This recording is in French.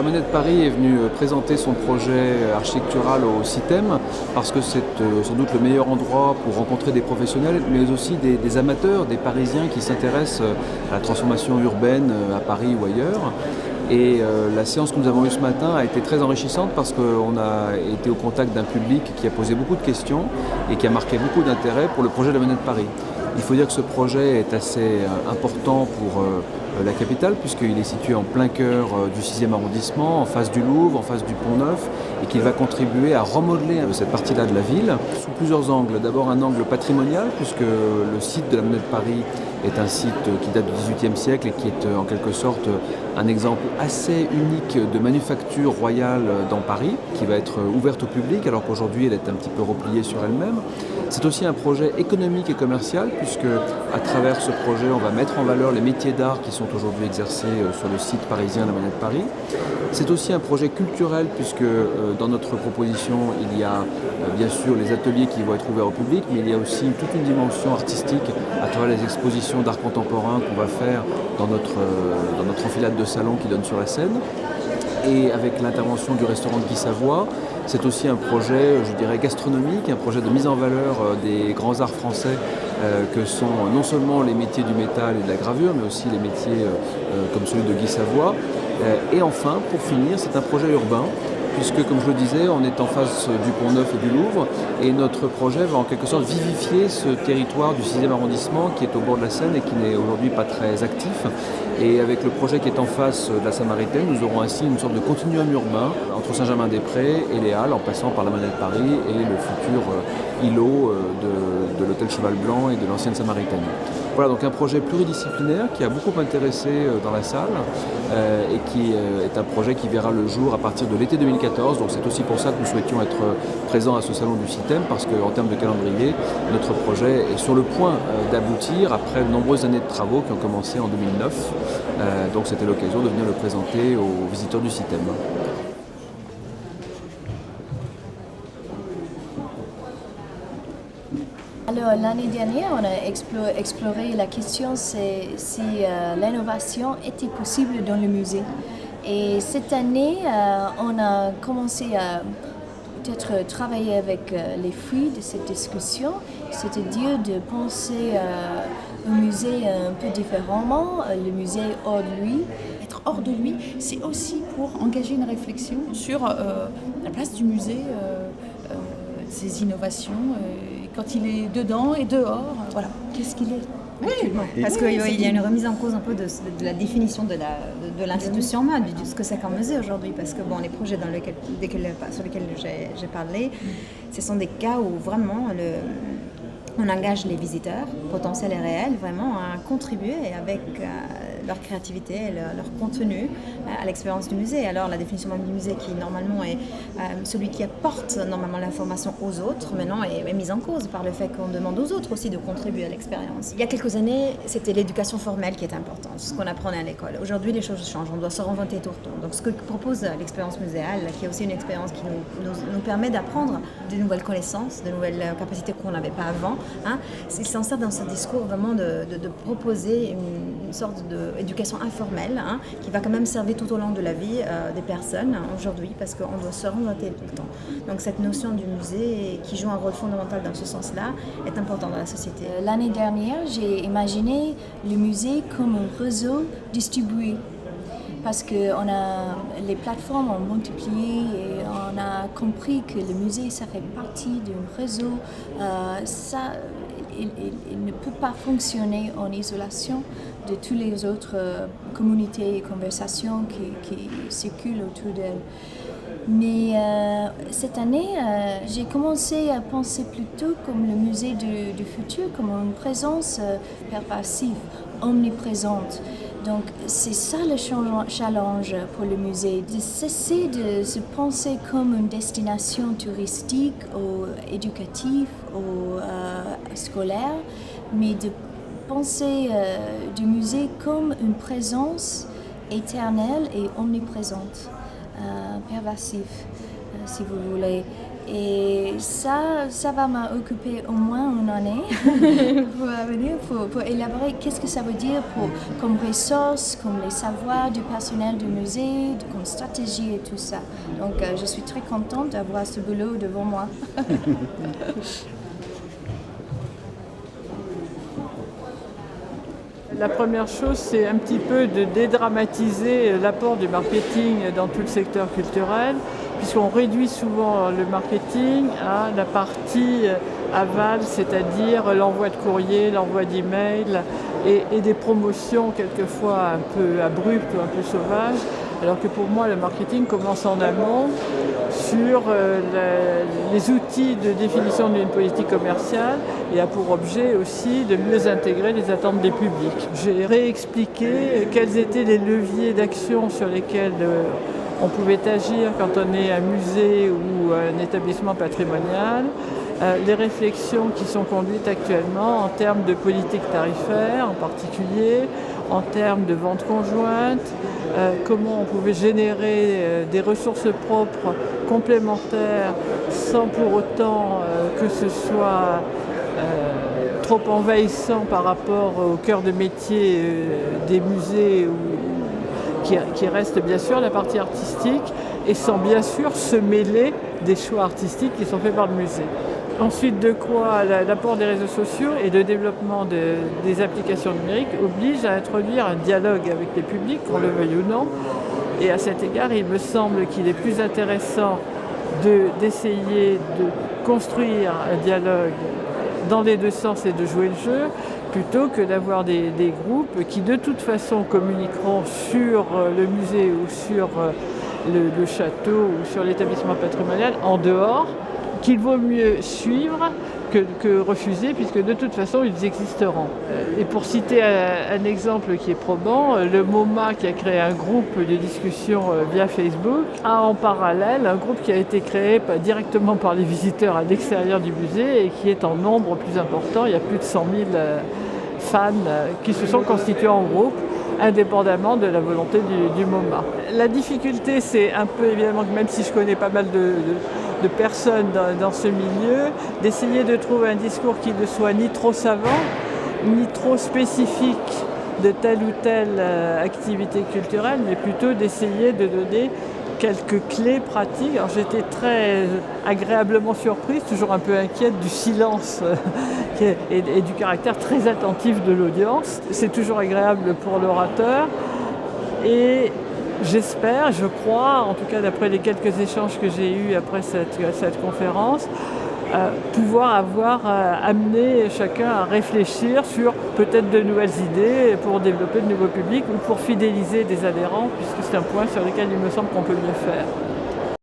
La Monnaie de Paris est venue présenter son projet architectural au CITEM parce que c'est sans doute le meilleur endroit pour rencontrer des professionnels, mais aussi des amateurs, des Parisiens qui s'intéressent à la transformation urbaine à Paris ou ailleurs. Et la séance que nous avons eue ce matin a été très enrichissante parce qu'on a été au contact d'un public qui a posé beaucoup de questions et qui a marqué beaucoup d'intérêt pour le projet de la Monnaie de Paris. Il faut dire que ce projet est assez important pour la capitale puisqu'il est situé en plein cœur du 6e arrondissement, en face du Louvre, en face du Pont-Neuf, et qu'il va contribuer à remodeler cette partie-là de la ville sous plusieurs angles. D'abord un angle patrimonial puisque le site de la Monnaie de Paris est un site qui date du XVIIIe siècle et qui est en quelque sorte un exemple assez unique de manufacture royale dans Paris, qui va être ouverte au public alors qu'aujourd'hui elle est un petit peu repliée sur elle-même. C'est aussi un projet économique et commercial puisque à travers ce projet on va mettre en valeur les métiers d'art qui sont aujourd'hui exercés sur le site parisien de la Monnaie de Paris. C'est aussi un projet culturel puisque dans notre proposition il y a bien sûr les ateliers qui vont être ouverts au public, mais il y a aussi toute une dimension artistique à travers les expositions d'art contemporain qu'on va faire dans notre enfilade de salons qui donne sur la Seine. Et avec l'intervention du restaurant de Guy Savoy, c'est aussi un projet, je dirais, gastronomique, un projet de mise en valeur des grands arts français que sont non seulement les métiers du métal et de la gravure, mais aussi les métiers comme celui de Guy Savoy. Et enfin, pour finir, c'est un projet urbain, puisque, comme je le disais, on est en face du Pont-Neuf et du Louvre, et notre projet va en quelque sorte vivifier ce territoire du 6e arrondissement qui est au bord de la Seine et qui n'est aujourd'hui pas très actif. Et avec le projet qui est en face de la Samaritaine, nous aurons ainsi une sorte de continuum urbain entre Saint-Germain-des-Prés et les Halles, en passant par la Monnaie de Paris et le futur îlot de l'hôtel Cheval Blanc et de l'ancienne Samaritaine. Voilà, donc un projet pluridisciplinaire qui a beaucoup intéressé dans la salle et qui est un projet qui verra le jour à partir de l'été 2014. Donc c'est aussi pour ça que nous souhaitions être présents à ce salon du CITEM parce qu'en termes de calendrier, notre projet est sur le point d'aboutir après de nombreuses années de travaux qui ont commencé en 2009. Donc c'était l'occasion de venir le présenter aux visiteurs du CITEM. Alors l'année dernière, on a exploré la question si l'innovation était possible dans le musée. Et cette année, on a commencé à peut-être travailler avec les fruits de cette discussion, c'est-à-dire de penser au musée un peu différemment, le musée hors de lui. Être hors de lui, c'est aussi pour engager une réflexion sur la place du musée, ses innovations, quand il est dedans et dehors, voilà. Qu'est-ce qu'il est actuellement. Parce qu'il y a une remise en cause un peu de la définition de l'institution même, de ce que c'est qu'un musée aujourd'hui. Parce que bon, les projets sur lesquels j'ai parlé, ce sont des cas où vraiment on engage les visiteurs, potentiels et réels, vraiment à contribuer avec leur créativité, leur contenu à l'expérience du musée. Alors la définition même du musée qui normalement est celui qui apporte normalement l'information aux autres, maintenant est mise en cause par le fait qu'on demande aux autres aussi de contribuer à l'expérience. Il y a quelques années, c'était l'éducation formelle qui était importante, ce qu'on apprenait à l'école. Aujourd'hui, les choses changent, on doit se réinventer tout le temps. Donc ce que propose l'expérience muséale, qui est aussi une expérience qui nous permet d'apprendre de nouvelles connaissances, de nouvelles capacités qu'on n'avait pas avant, il s'en sert dans ce discours vraiment de proposer une sorte d'éducation informelle qui va quand même servir tout au long de la vie des personnes aujourd'hui parce qu'on doit se réinventer tout le temps. Donc cette notion du musée qui joue un rôle fondamental dans ce sens-là est importante dans la société. L'année dernière, j'ai imaginé le musée comme un réseau distribué. Parce que les plateformes ont multiplié et on a compris que le musée, ça fait partie d'un réseau. Il ne peut pas fonctionner en isolation de toutes les autres communautés et conversations qui circulent autour d'elle. Mais cette année, j'ai commencé à penser plutôt comme le musée du futur, comme une présence pervasive, omniprésente. Donc c'est ça le challenge pour le musée, de cesser de se penser comme une destination touristique ou éducative ou scolaire, mais de penser du musée comme une présence éternelle et omniprésente, pervasive, si vous voulez. Et ça va m'occuper au moins une année pour élaborer qu'est-ce que ça veut dire comme ressources, comme les savoirs du personnel du musée, comme stratégie et tout ça. Donc je suis très contente d'avoir ce boulot devant moi. La première chose, c'est un petit peu de dédramatiser l'apport du marketing dans tout le secteur culturel, puisqu'on réduit souvent le marketing à la partie aval, c'est-à-dire l'envoi de courrier, l'envoi d'emails et des promotions quelquefois un peu abruptes ou un peu sauvages, alors que pour moi le marketing commence en amont sur les outils de définition d'une politique commerciale et a pour objet aussi de mieux intégrer les attentes des publics. J'ai réexpliqué quels étaient les leviers d'action sur lesquels on pouvait agir quand on est un musée ou un établissement patrimonial, les réflexions qui sont conduites actuellement en termes de politique tarifaire en particulier, en termes de vente conjointe, comment on pouvait générer des ressources propres complémentaires sans pour autant que ce soit trop envahissant par rapport au cœur de métier des musées qui reste bien sûr la partie artistique et sans bien sûr se mêler des choix artistiques qui sont faits par le musée. Ensuite de quoi l'apport des réseaux sociaux et le développement des applications numériques oblige à introduire un dialogue avec les publics, qu'on le veuille ou non. Et à cet égard, il me semble qu'il est plus intéressant d'essayer de construire un dialogue dans les deux sens et de jouer le jeu, plutôt que d'avoir des groupes qui de toute façon communiqueront sur le musée ou sur le château ou sur l'établissement patrimonial en dehors, qu'il vaut mieux suivre que refuser, puisque de toute façon ils existeront. Et pour citer un exemple qui est probant, le MoMA qui a créé un groupe de discussion via Facebook a en parallèle un groupe qui a été créé directement par les visiteurs à l'extérieur du musée et qui est en nombre plus important. Il y a plus de 100 000 fans qui se sont constitués en groupe, indépendamment de la volonté du MoMA. La difficulté, c'est un peu évidemment que même si je connais pas mal de personnes dans ce milieu, d'essayer de trouver un discours qui ne soit ni trop savant, ni trop spécifique de telle ou telle activité culturelle, mais plutôt d'essayer de donner quelques clés pratiques. Alors j'étais très agréablement surprise, toujours un peu inquiète du silence et du caractère très attentif de l'audience. C'est toujours agréable pour l'orateur et j'espère, je crois, en tout cas d'après les quelques échanges que j'ai eus après cette conférence, pouvoir avoir amené chacun à réfléchir sur peut-être de nouvelles idées pour développer de nouveaux publics ou pour fidéliser des adhérents, puisque c'est un point sur lequel il me semble qu'on peut mieux faire.